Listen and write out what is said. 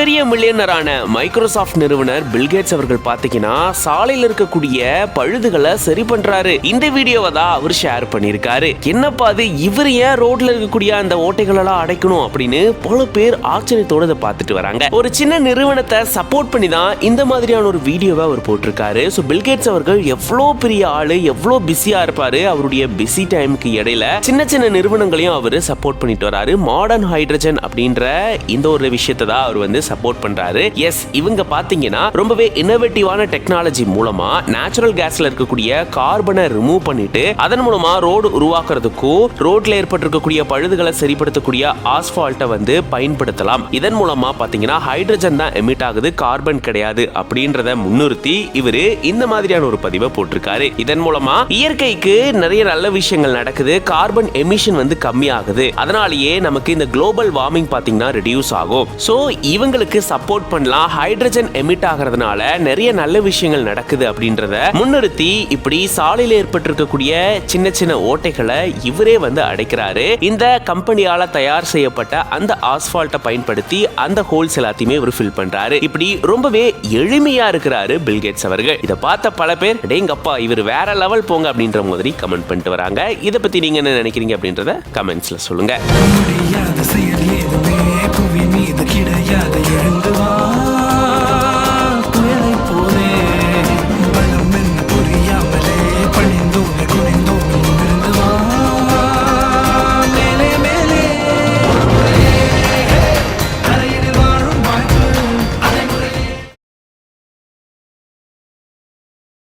மிகப்பெரிய மில்லியனரான மைக்ரோசாஃப்ட் நிறுவனர் பில்கேட்ஸ் அவர்கள் பாத்தீங்கன்னா சாலையில் இருக்கக்கூடிய பழுதுகளை சரி பண்றாரு. இந்த வீடியோவை தான் அவர் ஷேர் பண்ணிருக்காரு. என்னப்பா அது, இவர் ஏன் ரோட்ல இருக்கக்கூடிய அந்த ஓட்டைகள் எல்லாம் அடைக்கணும் அப்படின்னு பல பேர் ஆச்சரியத்தோட இதை பார்த்துட்டு வராங்க. ஒரு சின்ன நிறுவனத்தை சப்போர்ட் பண்ணி தான் இந்த மாதிரியான ஒரு வீடியோவை அவர் போட்டிருக்காரு. ஸோ பில்கேட்ஸ் அவர்கள் எவ்வளோ பெரிய ஆளு, எவ்வளோ பிஸியா இருப்பாரு. அவருடைய பிஸி டைமுக்கு இடையில சின்ன சின்ன நிறுவனங்களையும் அவர் சப்போர்ட் பண்ணிட்டு வராரு. மாடர்ன் ஹைட்ரஜன் அப்படின்ற இந்த ஒரு விஷயத்தை தான் அவர் சப்போர்ட் பண்றாரு. எஸ், இவங்க பாத்தீங்கன்னா ரொம்பவே இன்னோவேட்டிவான டெக்னாலஜி மூலமா நேச்சுரல் கேஸ்ல இருக்கக்கூடிய கார்பனை ரிமூவ் பண்ணிட்டு அதன் மூலமா ரோடு உருவாக்குறதுக்கும் ரோட்ல ஏற்பட்டிருக்கக்கூடிய பழுதுகளை சரிப்படுத்தக்கூடிய ஆஸ்பால்ட்டை பயன்படுத்தலாம். இதன் மூலமா பாத்தீங்கன்னா ஹைட்ரஜன் தான் எமிட் ஆகுது, கார்பன் கிடையாது அப்படின்றத முன்னிறுத்தி இவரு இந்த மாதிரியான ஒரு பதிவை போட்டிருக்காரு. இதன் மூலமா இயற்கைக்கு நிறைய நல்ல விஷயங்கள் நடக்குது, கார்பன் எமிஷன் கம்மியாகுது. அதனாலேயே நமக்கு இந்த குளோபல் வார்மிங் பாத்தீங்கன்னா ரெடியூஸ் ஆகும். சோ இவங்களுக்கு சப்போர்ட் பண்ணலாம். ஹைட்ரஜன் எமிட் ஆகிறதுனால நிறைய நல்ல விஷயங்கள் நடக்குது அப்படின்றத முன்னிறுத்தி இப்படி சாலையில் ஏற்பட்டிருக்கக்கூடிய சின்ன சின்ன ஓட்டைகளை இவரே அடைக்கிறாரு. இந்த கம்பெனியால தயார் செய்யப்பட்ட அந்த ஆஸ்பால்ட்டை பயன்படுத்தி அந்த ஹோல்ஸ் எல்லாத்தையுமே இவர் ஃபில் பண்றாரு. இப்படி ரொம்பவே எளிமையா இருக்கிறாரு பில்கேட்ஸ் அவர்கள். இதை பார்த்த பல பேர் டேங்கப்பா இவர் வேற லெவல் போங்க அப்படின்ற மாதிரி கமெண்ட் பண்ணிட்டு வராங்க. இதை பத்தி நீங்க என்ன நினைக்கிறீங்க அப்படின்றத கமெண்ட்ஸ்ல சொல்லுங்க.